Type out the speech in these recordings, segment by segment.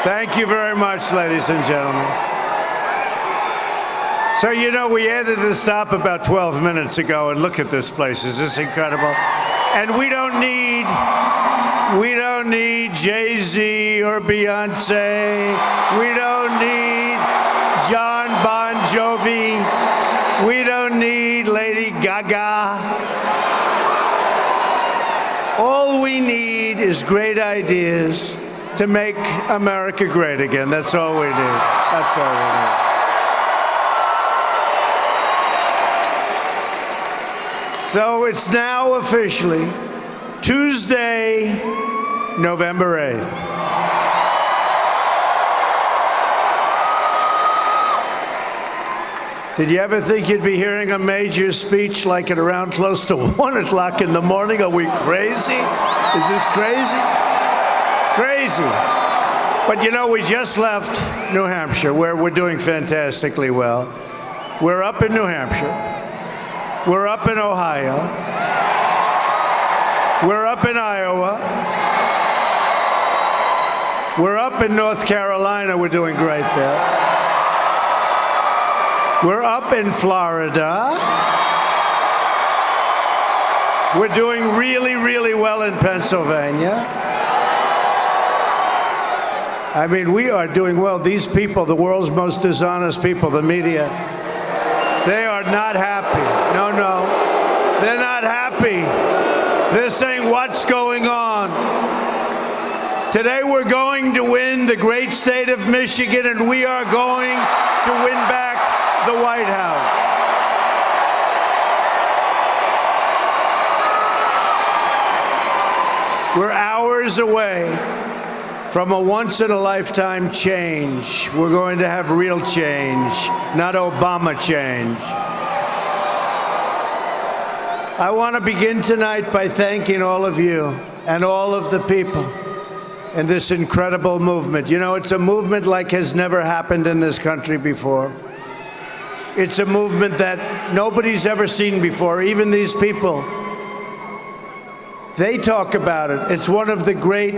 Thank you very much, ladies and gentlemen. So, you know, we added this stop about 12 minutes ago, and look at this place. Is this incredible? And we don't need Jay-Z or Beyonce. We don't need John Bon Jovi. We don't need Lady Gaga. All we need is great ideas to make America great again. That's all we need. That's all we need. So it's now officially Tuesday, November 8th. Did you ever think you'd be hearing a major speech like at around close to 1 o'clock in the morning? Are we crazy? Is this crazy? It's crazy. But you know, we just left New Hampshire, where we're doing fantastically well. We're up in New Hampshire. We're up in Ohio. We're up in Iowa. We're up in North Carolina. We're doing great there. We're up in Florida. We're doing really, really well in Pennsylvania. I mean, we are doing well. These people, the world's most dishonest people, the media, they are not happy. No, they're not happy. They're saying, what's going on? Today we're going to win the great state of Michigan, and we are going to win back the White House. We're hours away from a once-in-a-lifetime change. We're going to have real change, not Obama change. I want to begin tonight by thanking all of you and all of the people in this incredible movement. You know, it's a movement like has never happened in this country before. It's a movement that nobody's ever seen before, even these people. They talk about it. It's one of the great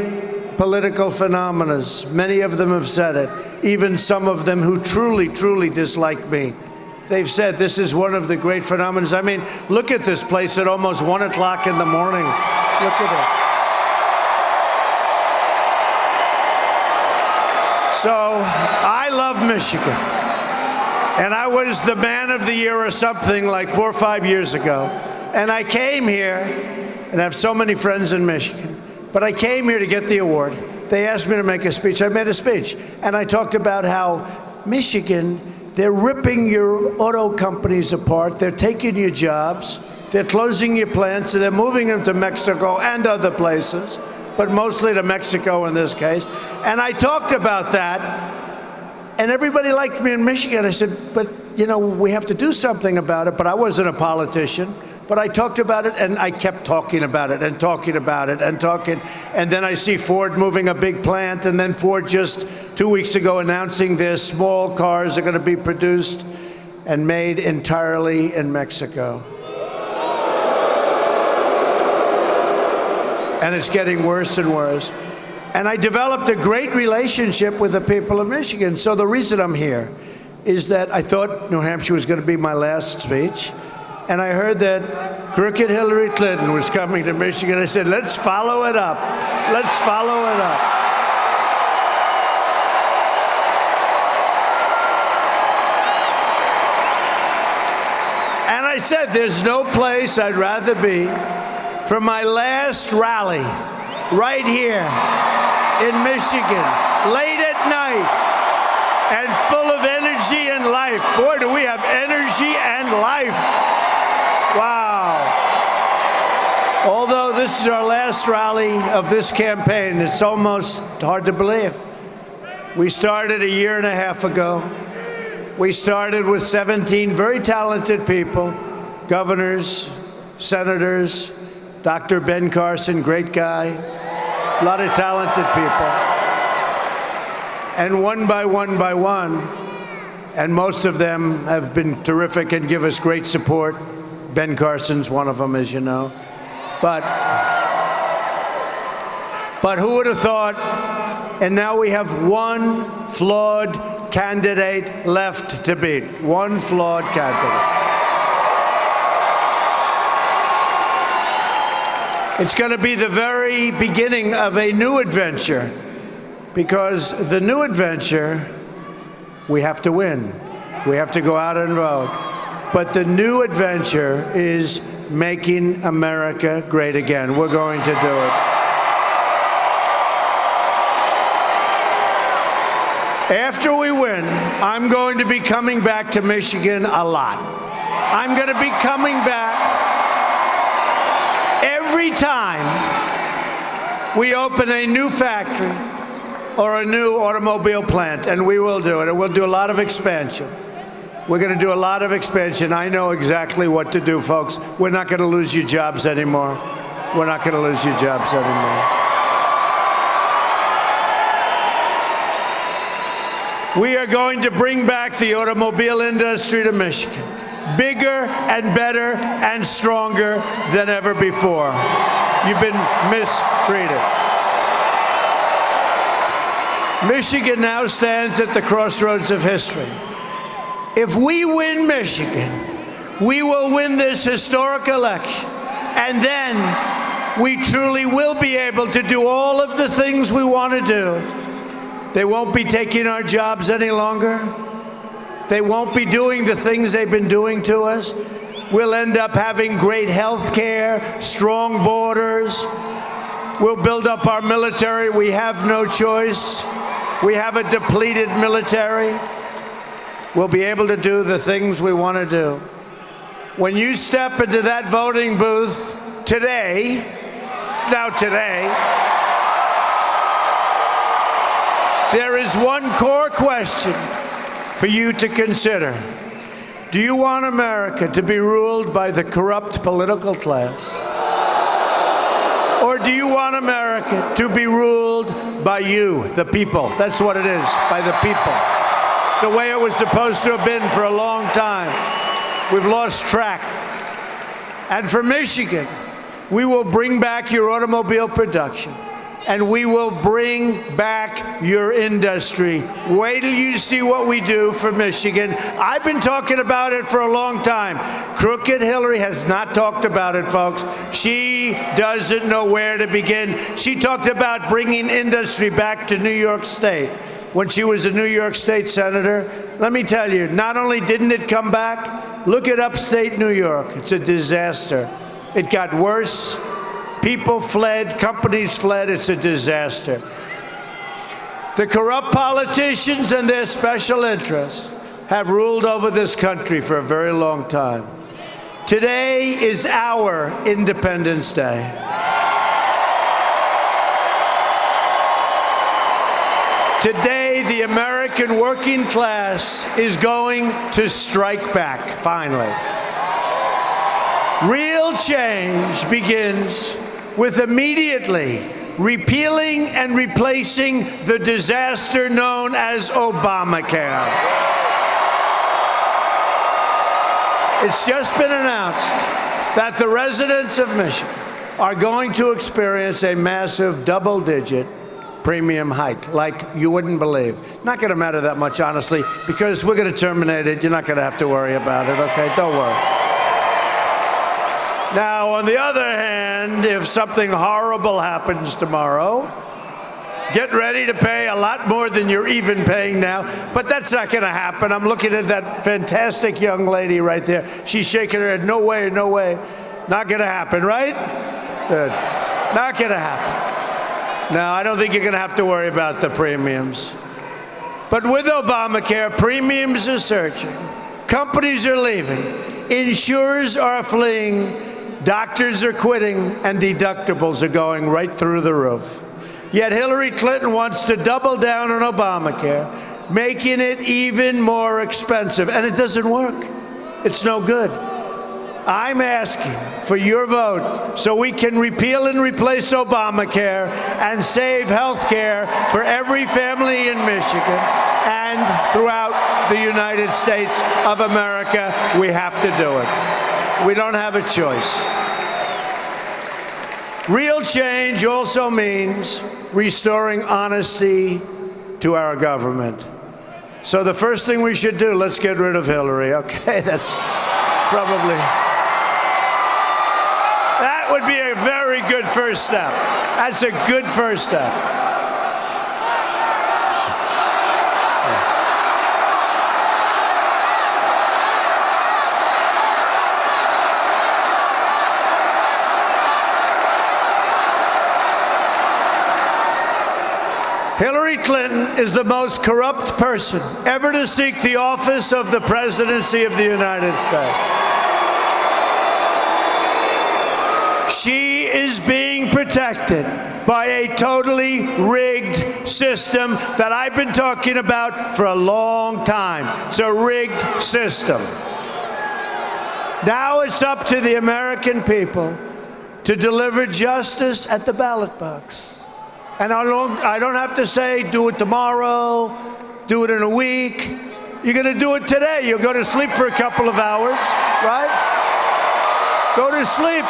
political phenomena. Many of them have said it, even some of them who truly, truly dislike me. They've said this is one of the great phenomena. I mean, look at this place at almost 1 o'clock in the morning. Look at it. So, I love Michigan. And I was the man of the year or something like 4 or 5 years ago. And I came here, and I have so many friends in Michigan, but I came here to get the award. They asked me to make a speech. I made a speech. And I talked about how Michigan, they're ripping your auto companies apart. They're taking your jobs. They're closing your plants. And they're moving them to Mexico and other places, but mostly to Mexico in this case. And I talked about that. And everybody liked me in Michigan. I said, but, you know, we have to do something about it. But I wasn't a politician. But I talked about it, and I kept talking about it and talking about it and talking. And then I see Ford moving a big plant, and then Ford just 2 weeks ago announcing their small cars are going to be produced and made entirely in Mexico. And it's getting worse and worse. And I developed a great relationship with the people of Michigan. So the reason I'm here is that I thought New Hampshire was going to be my last speech. And I heard that crooked Hillary Clinton was coming to Michigan. I said, let's follow it up. Let's follow it up. And I said, there's no place I'd rather be for my last rally right here in Michigan, late at night, and full of energy and life. Boy, do we have energy and life. Wow. Although this is our last rally of this campaign, it's almost hard to believe. We started a year and a half ago. We started with 17 very talented people, governors, senators, Dr. Ben Carson, great guy, a lot of talented people. And one by one, and most of them have been terrific and give us great support. Ben Carson's one of them, as you know. But who would have thought And now we have one flawed candidate left to beat. One flawed candidate. It's going to be the very beginning of a new adventure, because the new adventure, we have to win. We have to go out and vote. But the new adventure is making America great again. We're going to do it. After we win, I'm going to be coming back to Michigan a lot. I'm going to be coming back every time we open a new factory or a new automobile plant, and we will do it. And we'll do a lot of expansion. We're going to do a lot of expansion. I know exactly what to do, folks. We're not going to lose your jobs anymore. We're not going to lose your jobs anymore. We are going to bring back the automobile industry to Michigan, bigger and better and stronger than ever before. You've been mistreated. Michigan now stands at the crossroads of history. If we win Michigan, we will win this historic election. And then we truly will be able to do all of the things we want to do. They won't be taking our jobs any longer. They won't be doing the things they've been doing to us. We'll end up having great health care, strong borders. We'll build up our military. We have no choice. We have a depleted military. We'll be able to do the things we want to do. When you step into that voting booth today, it's now today, there is one core question for you to consider. Do you want America to be ruled by the corrupt political class? Or do you want America to be ruled by you, the people? That's what it is, by the people. It's the way it was supposed to have been for a long time. We've lost track. And for Michigan, we will bring back your automobile production. And we will bring back your industry. Wait till you see what we do for Michigan. I've been talking about it for a long time. Crooked Hillary has not talked about it, folks. She doesn't know where to begin. She talked about bringing industry back to New York State when she was a New York State senator. Let me tell you, not only didn't it come back, look at upstate New York. It's a disaster. It got worse. People fled, companies fled, it's a disaster. The corrupt politicians and their special interests have ruled over this country for a very long time. Today is our Independence Day. Today, the American working class is going to strike back, finally. Real change begins with immediately repealing and replacing the disaster known as Obamacare. It's just been announced that the residents of Michigan are going to experience a massive double-digit premium hike, like you wouldn't believe. Not going to matter that much, honestly, because we're going to terminate it. You're not going to have to worry about it, okay? Don't worry. Now, on the other hand, if something horrible happens tomorrow, get ready to pay a lot more than you're even paying now. But that's not going to happen. I'm looking at that fantastic young lady right there. She's shaking her head. No way, no way. Not going to happen, right? Good. Not going to happen. Now, I don't think you're going to have to worry about the premiums. But with Obamacare, premiums are surging. Companies are leaving. Insurers are fleeing. Doctors are quitting, and deductibles are going right through the roof. Yet Hillary Clinton wants to double down on Obamacare, making it even more expensive. And it doesn't work. It's no good. I'm asking for your vote so we can repeal and replace Obamacare and save health care for every family in Michigan and throughout the United States of America. We have to do it. We don't have a choice. Real change also means restoring honesty to our government. So the first thing we should do, let's get rid of Hillary. Okay, that's probably, that would be a very good first step. That's a good first step. Hillary Clinton is the most corrupt person ever to seek the office of the presidency of the United States. She is being protected by a totally rigged system that I've been talking about for a long time. It's a rigged system. Now it's up to the American people to deliver justice at the ballot box. And I don't have to say, do it tomorrow, do it in a week. You're going to do it today. You'll go to sleep for a couple of hours, right? Go to sleep.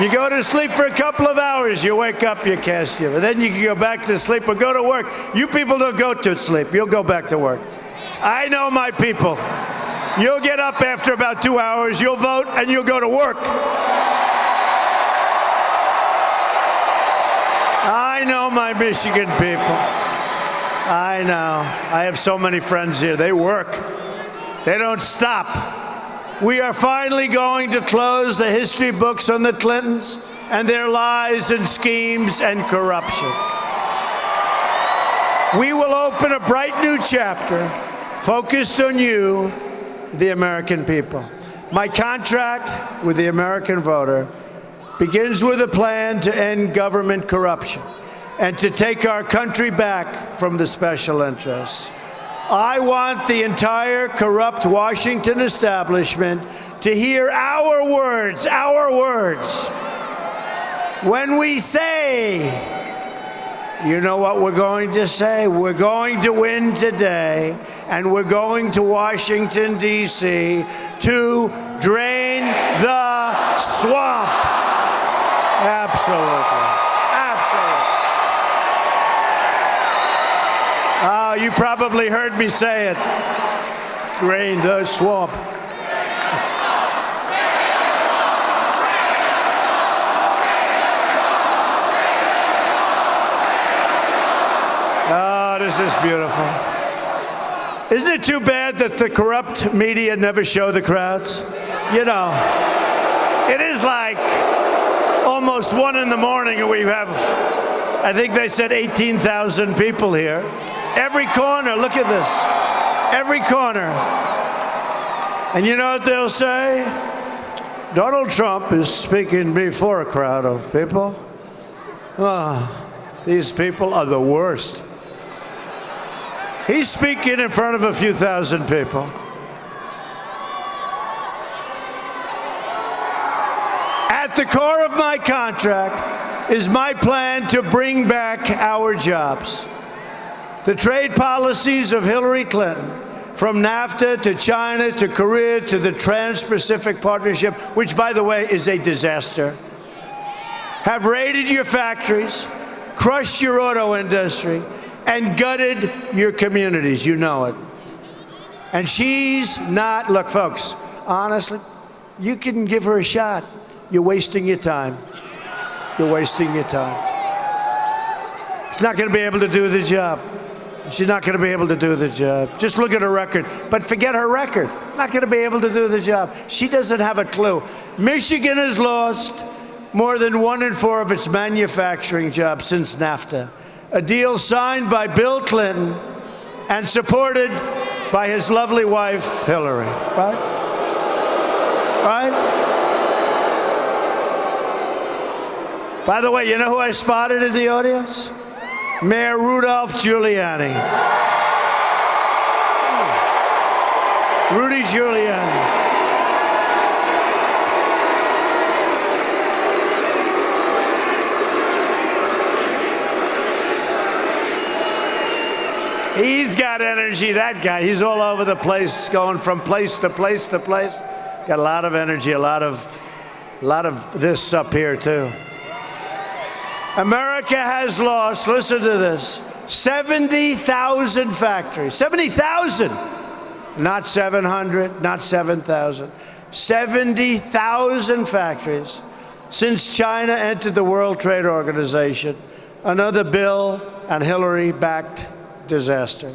You go to sleep for a couple of hours. You wake up, you cast your, then you can go back to sleep or go to work. You people don't go to sleep. You'll go back to work. I know my people. You'll get up after about 2 hours, you'll vote, and you'll go to work. I know my Michigan people. I know. I have so many friends here. They work. They don't stop. We are finally going to close the history books on the Clintons and their lies and schemes and corruption. We will open a bright new chapter focused on you, the American people. My contract with the American voter begins with a plan to end government corruption and to take our country back from the special interests. I want the entire corrupt Washington establishment to hear our words, when we say, you know what we're going to say? We're going to win today, and we're going to Washington, D.C. to drain the swamp. Absolutely. Absolutely. Oh, you probably heard me say it. Drain the swamp. Oh, this is beautiful. Isn't it too bad that the corrupt media never show the crowds? You know, it is like almost 1 in the morning and we have, I think they said 18,000 people here. Every corner, look at this. Every corner. And you know what they'll say? Donald Trump is speaking before a crowd of people. Oh, these people are the worst. He's speaking in front of a few thousand people. At the core of my contract is my plan to bring back our jobs. The trade policies of Hillary Clinton, from NAFTA to China to Korea to the Trans-Pacific Partnership, which, by the way, is a disaster, have raided your factories, crushed your auto industry, and gutted your communities. You know it. And she's not, look, folks, honestly, you can give her a shot. You're wasting your time. You're wasting your time. She's not going to be able to do the job. She's not going to be able to do the job. Just look at her record. But forget her record. Not going to be able to do the job. She doesn't have a clue. Michigan has lost more than 1 in 4 of its manufacturing jobs since NAFTA, a deal signed by Bill Clinton and supported by his lovely wife, Hillary. Right? Right? By the way, you know who I spotted in the audience? Mayor Rudolph Giuliani. Rudy Giuliani. He's got energy, that guy. He's all over the place, going from place to place to place. Got a lot of energy, a lot of A lot of this up here, too. America has lost, listen to this, 70,000 factories. 70,000! Not 700, not 7,000. 70,000 factories since China entered the World Trade Organization. Another Bill and Hillary-backed disaster.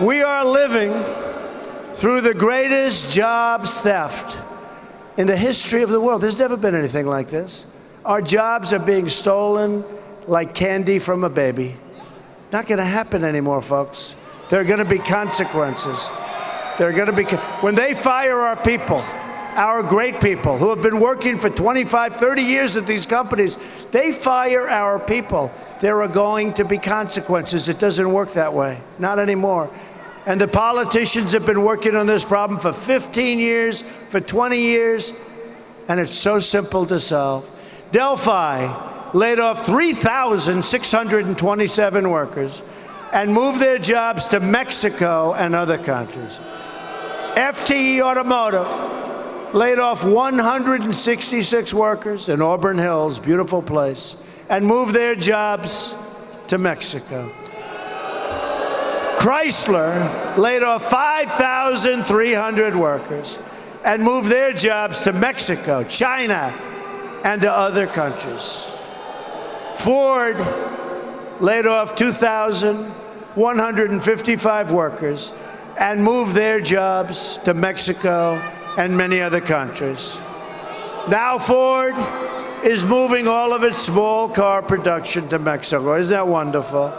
We are living through the greatest jobs theft in the history of the world. There's never been anything like this. Our jobs are being stolen like candy from a baby. Not going to happen anymore, folks. There are going to be consequences. There are going to be, when they fire our people, our great people who have been working for 25, 30 years at these companies, they fire our people. There are going to be consequences. It doesn't work that way. Not anymore. And the politicians have been working on this problem for 15 years, for 20 years, and it's so simple to solve. Delphi laid off 3,627 workers and moved their jobs to Mexico and other countries. FTE Automotive laid off 166 workers in Auburn Hills, beautiful place, and moved their jobs to Mexico. Chrysler laid off 5,300 workers and moved their jobs to Mexico, China, and to other countries. Ford laid off 2,155 workers and moved their jobs to Mexico and many other countries. Now Ford is moving all of its small car production to Mexico. Isn't that wonderful?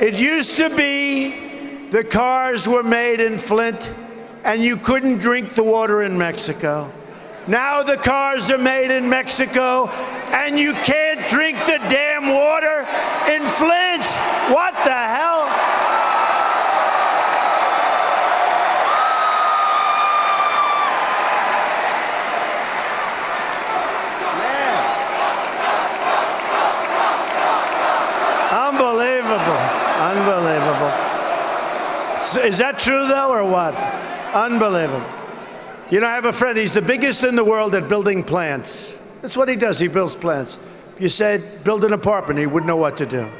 It used to be the cars were made in Flint and you couldn't drink the water in Mexico. Now the cars are made in Mexico and you can't drink the damn water in Flint. What the hell? Unbelievable. Unbelievable. Is that true, though, or what? Unbelievable. You know, I have a friend. He's the biggest in the world at building plants. That's what he does. He builds plants. If you said, build an apartment, he wouldn't know what to do.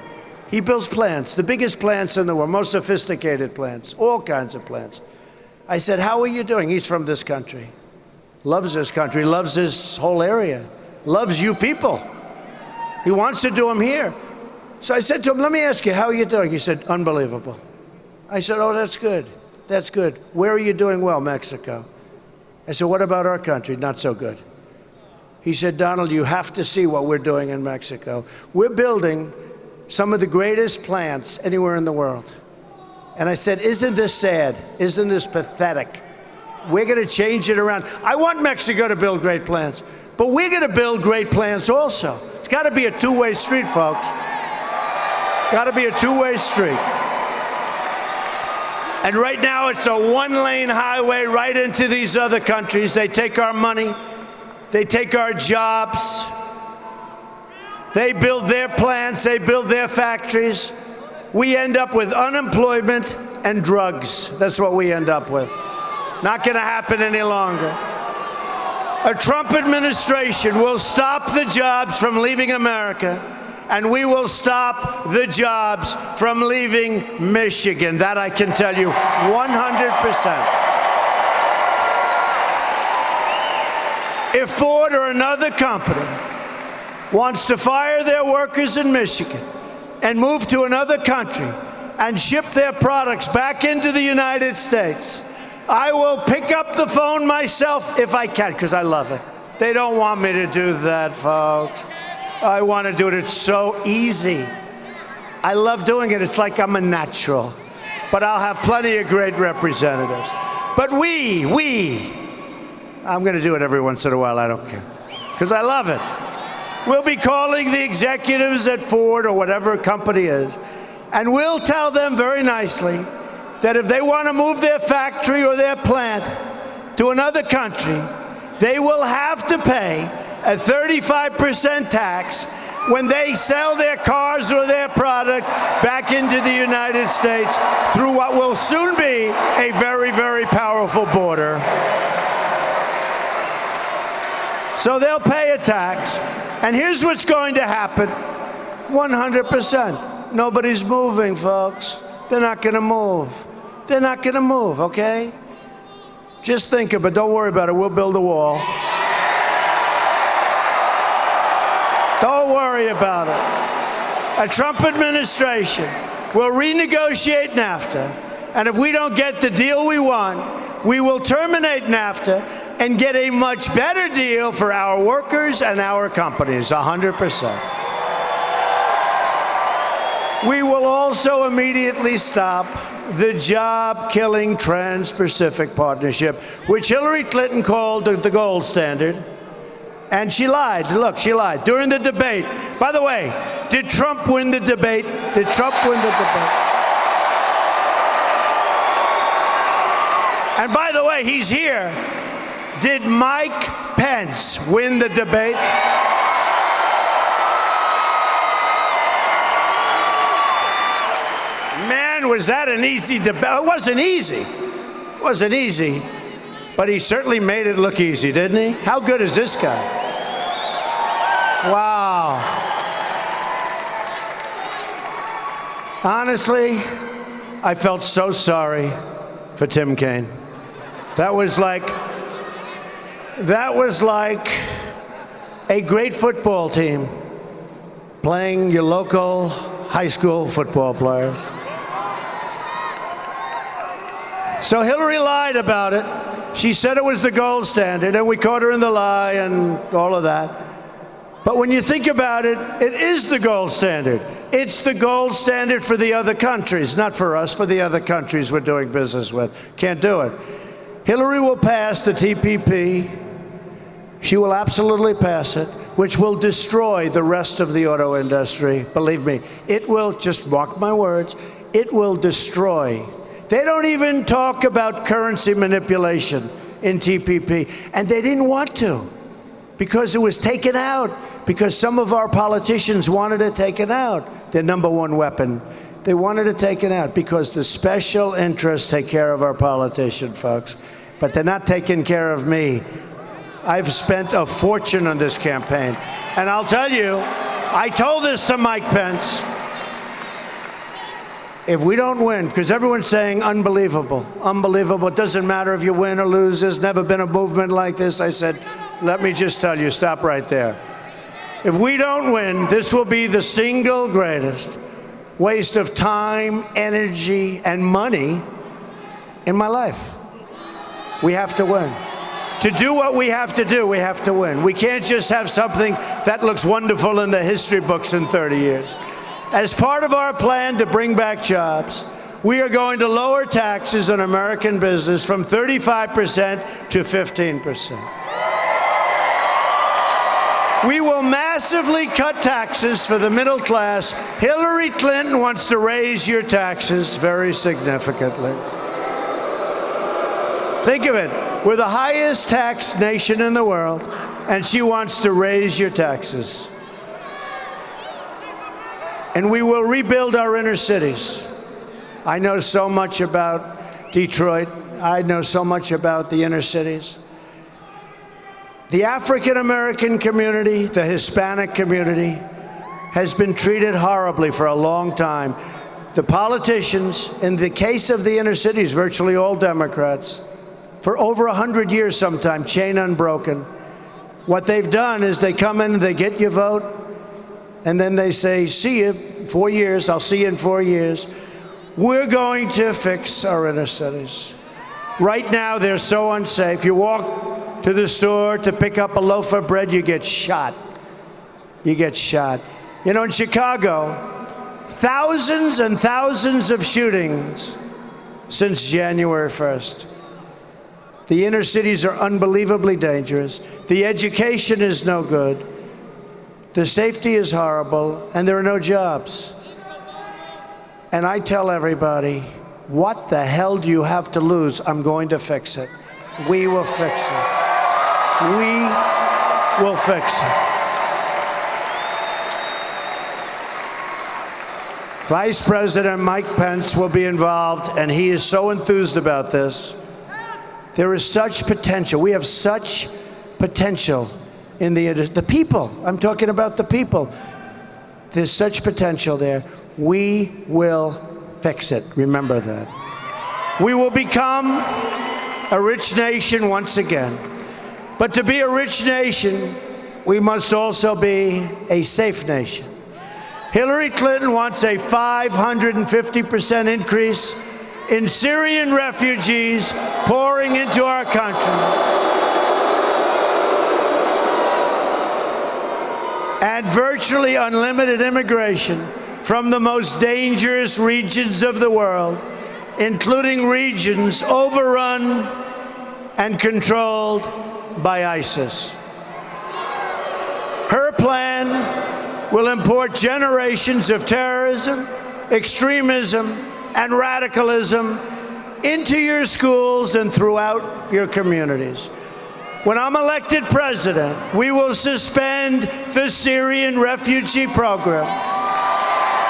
He builds plants, the biggest plants in the world, most sophisticated plants, all kinds of plants. I said, how are you doing? He's from this country. Loves this country, loves this whole area, loves you people. He wants to do them here. So I said to him, let me ask you, how are you doing? He said, unbelievable. I said, oh, that's good. That's good. Where are you doing well? Mexico. I said, what about our country? Not so good. He said, Donald, you have to see what we're doing in Mexico. We're building some of the greatest plants anywhere in the world. And I said, isn't this sad? Isn't this pathetic? We're going to change it around. I want Mexico to build great plants, but we're going to build great plants also. It's got to be a two-way street, folks. Got to be a two-way street. And right now, it's a one-lane highway right into these other countries. They take our money. They take our jobs. They build their plants. They build their factories. We end up with unemployment and drugs. That's what we end up with. Not going to happen any longer. A Trump administration will stop the jobs from leaving America, and we will stop the jobs from leaving Michigan. That I can tell you 100%. If Ford or another company wants to fire their workers in Michigan and move to another country and ship their products back into the United States, I will pick up the phone myself if I can, because I love it. They don't want me to do that, folks. I want to do it. It's so easy. I love doing it. It's like I'm a natural. But I'll have plenty of great representatives. But I'm going to do it every once in a while. I don't care, because I love it. We'll be calling the executives at Ford or whatever company is, and we'll tell them very nicely that if they want to move their factory or their plant to another country, they will have to pay a 35% tax when they sell their cars or their product back into the United States through what will soon be a very, very powerful border. So they'll pay a tax. And here's what's going to happen. 100%. Nobody's moving, folks. They're not going to move. They're not going to move, okay? Just think of it. Don't worry about it. We'll build a wall. Don't worry about it. A Trump administration will renegotiate NAFTA. And if we don't get the deal we want, we will terminate NAFTA and get a much better deal for our workers and our companies, 100%. We will also immediately stop the job-killing Trans-Pacific Partnership, which Hillary Clinton called the gold standard. And she lied. Look, she lied during the debate. By the way, did Trump win the debate? Did Trump win the debate? And by the way, he's here. Did Mike Pence win the debate? Man, was that an easy debate? It wasn't easy. It wasn't easy. But he certainly made it look easy, didn't he? How good is this guy? Wow. Honestly, I felt so sorry for Tim Kaine. That was like a great football team playing your local high school football players. So Hillary lied about it. She said it was the gold standard, and we caught her in the lie and all of that. But when you think about it, it is the gold standard. It's the gold standard for the other countries, not for us, for the other countries we're doing business with. Can't do it. Hillary will pass the TPP. She will absolutely pass it, which will destroy the rest of the auto industry. Believe me, it will, just mark my words, it will destroy. They don't even talk about currency manipulation in TPP, and they didn't want to because it was taken out, because some of our politicians wanted it taken out, their number one weapon. They wanted it taken out because the special interests take care of our politicians, folks, but they're not taking care of me. I've spent a fortune on this campaign, and I'll tell you, I told this to Mike Pence. If we don't win, because everyone's saying unbelievable, unbelievable, it doesn't matter if you win or lose, there's never been a movement like this. I said, let me just tell you, stop right there. If we don't win, this will be the single greatest waste of time, energy, and money in my life. We have to win. To do what we have to do, we have to win. We can't just have something that looks wonderful in the history books in 30 years. As part of our plan to bring back jobs, we are going to lower taxes on American business from 35% to 15%. We will massively cut taxes for the middle class. Hillary Clinton wants to raise your taxes very significantly. Think of it. We're the highest taxed nation in the world, and she wants to raise your taxes. And we will rebuild our inner cities. I know so much about Detroit. I know so much about the inner cities. The African American community, the Hispanic community, has been treated horribly for a long time. The politicians, in the case of the inner cities, virtually all Democrats, for over 100 years sometimes, chain unbroken. What they've done is they come in and they get your vote, and then they say, see you, 4 years, I'll see you in 4 years. We're going to fix our inner cities. Right now, they're so unsafe. You walk to the store to pick up a loaf of bread, you get shot. You get shot. You know, in Chicago, thousands and thousands of shootings since January 1st. The inner cities are unbelievably dangerous. The education is no good. The safety is horrible, and there are no jobs. And I tell everybody, what the hell do you have to lose? I'm going to fix it. We will fix it. We will fix it. Vice President Mike Pence will be involved, and he is so enthused about this. There is such potential. We have such potential in the people. I'm talking about the people. There's such potential there. We will fix it. Remember that. We will become a rich nation once again. But to be a rich nation, we must also be a safe nation. Hillary Clinton wants a 550% increase in Syrian refugees pouring into our country. And virtually unlimited immigration from the most dangerous regions of the world, including regions overrun and controlled by ISIS. Her plan will import generations of terrorism, extremism, and radicalism into your schools and throughout your communities. When I'm elected president, we will suspend the Syrian refugee program,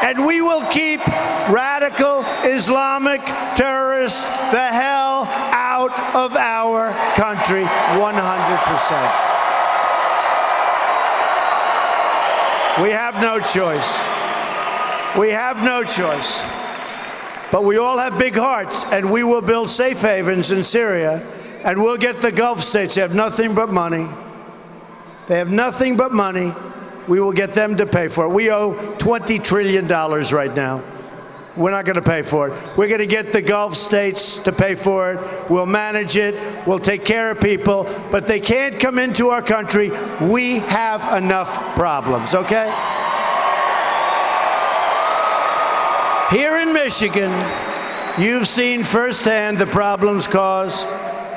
and we will keep radical Islamic terrorists the hell out of our country 100%. We have no choice. We have no choice. But we all have big hearts, and we will build safe havens in Syria, and we'll get the Gulf states. They have nothing but money. They have nothing but money. We will get them to pay for it. We owe $20 trillion right now. We're not going to pay for it. We're going to get the Gulf states to pay for it. We'll manage it. We'll take care of people. But they can't come into our country. We have enough problems, okay? Here in Michigan, you've seen firsthand the problems caused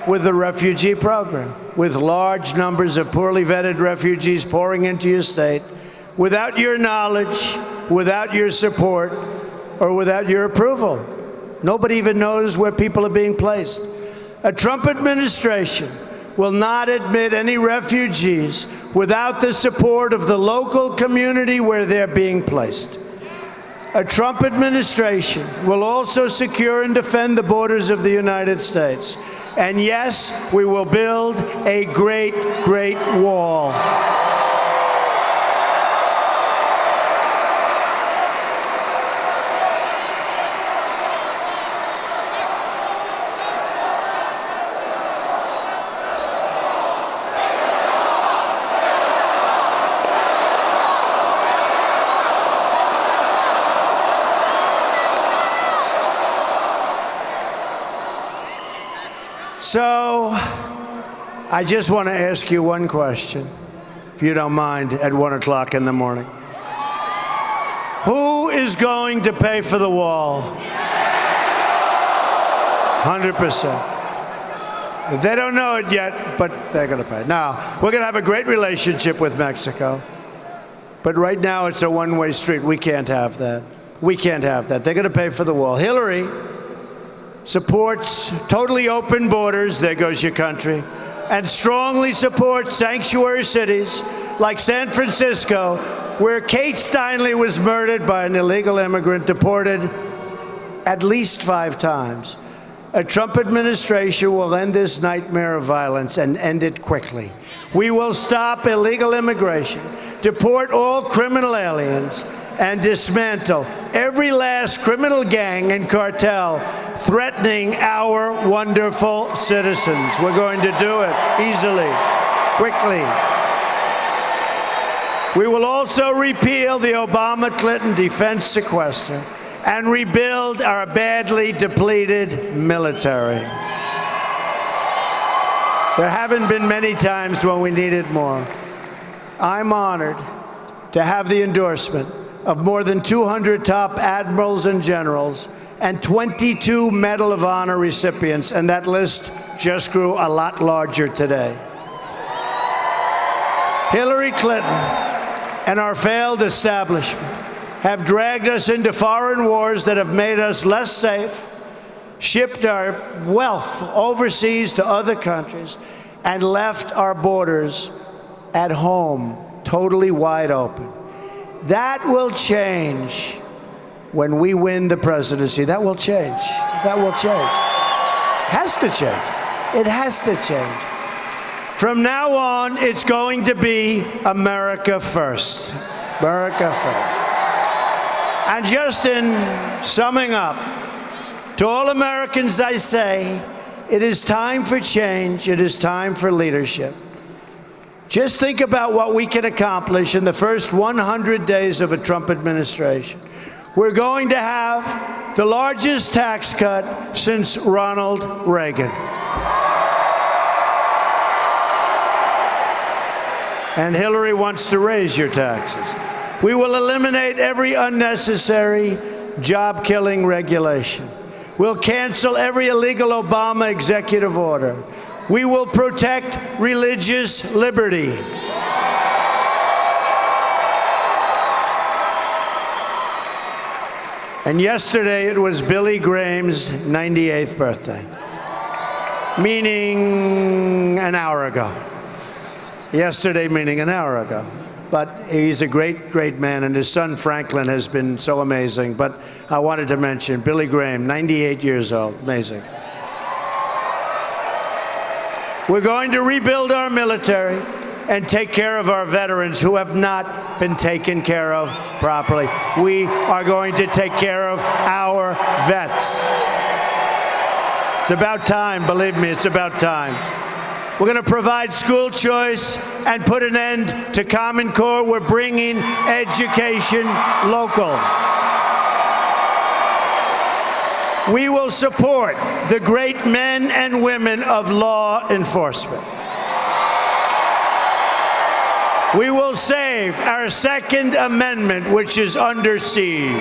with the refugee program, with large numbers of poorly vetted refugees pouring into your state without your knowledge, without your support, or without your approval. Nobody even knows where people are being placed. A Trump administration will not admit any refugees without the support of the local community where they're being placed. A Trump administration will also secure and defend the borders of the United States. And yes, we will build a great, great wall. So, I just want to ask you one question, if you don't mind, at 1 o'clock in the morning. Who is going to pay for the wall? 100%. They don't know it yet, but they're going to pay. Now, we're going to have a great relationship with Mexico, but right now it's a one-way street. We can't have that. We can't have that. They're going to pay for the wall. Hillary supports totally open borders, there goes your country, and strongly supports sanctuary cities like San Francisco, where Kate Steinle was murdered by an illegal immigrant, deported at least 5 times. A Trump administration will end this nightmare of violence and end it quickly. We will stop illegal immigration, deport all criminal aliens, and dismantle every last criminal gang and cartel threatening our wonderful citizens. We're going to do it easily, quickly. We will also repeal the Obama-Clinton defense sequester and rebuild our badly depleted military. There haven't been many times when we needed more. I'm honored to have the endorsement of more than 200 top admirals and generals and 22 Medal of Honor recipients, and that list just grew a lot larger today. Hillary Clinton and our failed establishment have dragged us into foreign wars that have made us less safe, shipped our wealth overseas to other countries, and left our borders at home totally wide open. That will change when we win the presidency. That will change. That will change. It has to change. It has to change. From now on, it's going to be America first. America first. And just in summing up, to all Americans I say, it is time for change. It is time for leadership. Just think about what we can accomplish in the first 100 days of a Trump administration. We're going to have the largest tax cut since Ronald Reagan. And Hillary wants to raise your taxes. We will eliminate every unnecessary job-killing regulation. We'll cancel every illegal Obama executive order. We will protect religious liberty. And yesterday it was Billy Graham's 98th birthday, meaning an hour ago. Yesterday, meaning an hour ago. But he's a great, great man, and his son Franklin has been so amazing. But I wanted to mention Billy Graham, 98 years old, amazing. We're going to rebuild our military and take care of our veterans who have not been taken care of properly. We are going to take care of our vets. It's about time, believe me, it's about time. We're going to provide school choice and put an end to Common Core. We're bringing education local. We will support the great men and women of law enforcement. We will save our Second Amendment, which is under siege,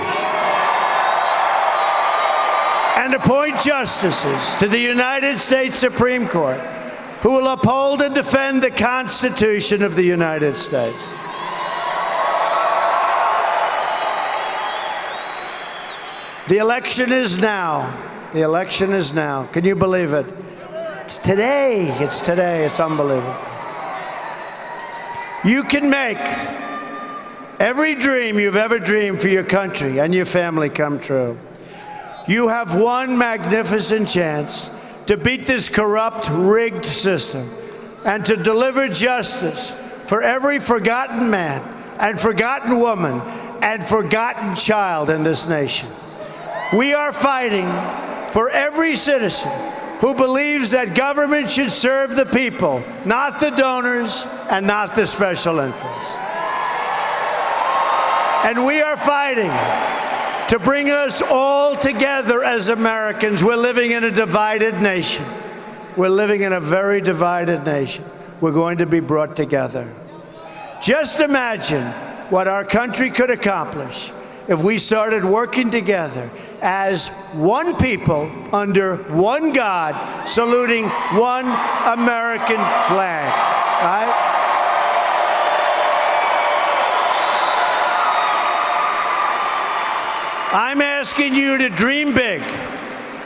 and appoint justices to the United States Supreme Court who will uphold and defend the Constitution of the United States. The election is now. The election is now. Can you believe it? It's today. It's today. It's unbelievable. You can make every dream you've ever dreamed for your country and your family come true. You have one magnificent chance to beat this corrupt, rigged system and to deliver justice for every forgotten man and forgotten woman and forgotten child in this nation. We are fighting for every citizen who believes that government should serve the people, not the donors and not the special interests. And we are fighting to bring us all together as Americans. We're living in a divided nation. We're living in a very divided nation. We're going to be brought together. Just imagine what our country could accomplish if we started working together as one people under one God, saluting one American flag, right? I'm asking you to dream big,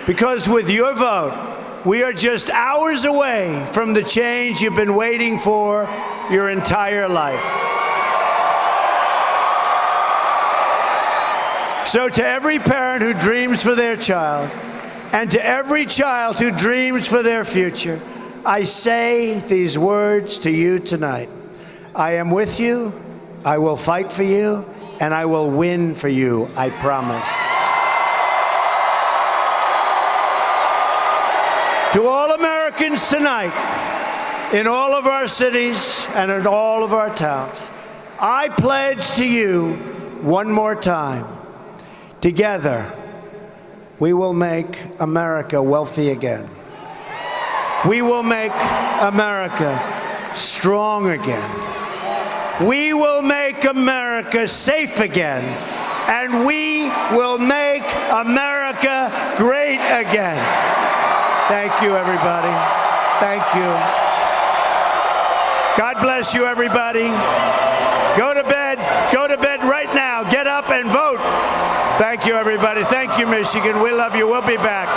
because with your vote, we are just hours away from the change you've been waiting for your entire life. So to every parent who dreams for their child, and to every child who dreams for their future, I say these words to you tonight. I am with you, I will fight for you, and I will win for you, I promise. To all Americans tonight, in all of our cities and in all of our towns, I pledge to you one more time, together, we will make America wealthy again. We will make America strong again. We will make America safe again. And we will make America great again. Thank you, everybody. Thank you. God bless you, everybody. Go to bed. Go to bed right now. Get up and vote. Thank you, everybody. Thank you, Michigan. We love you. We'll be back.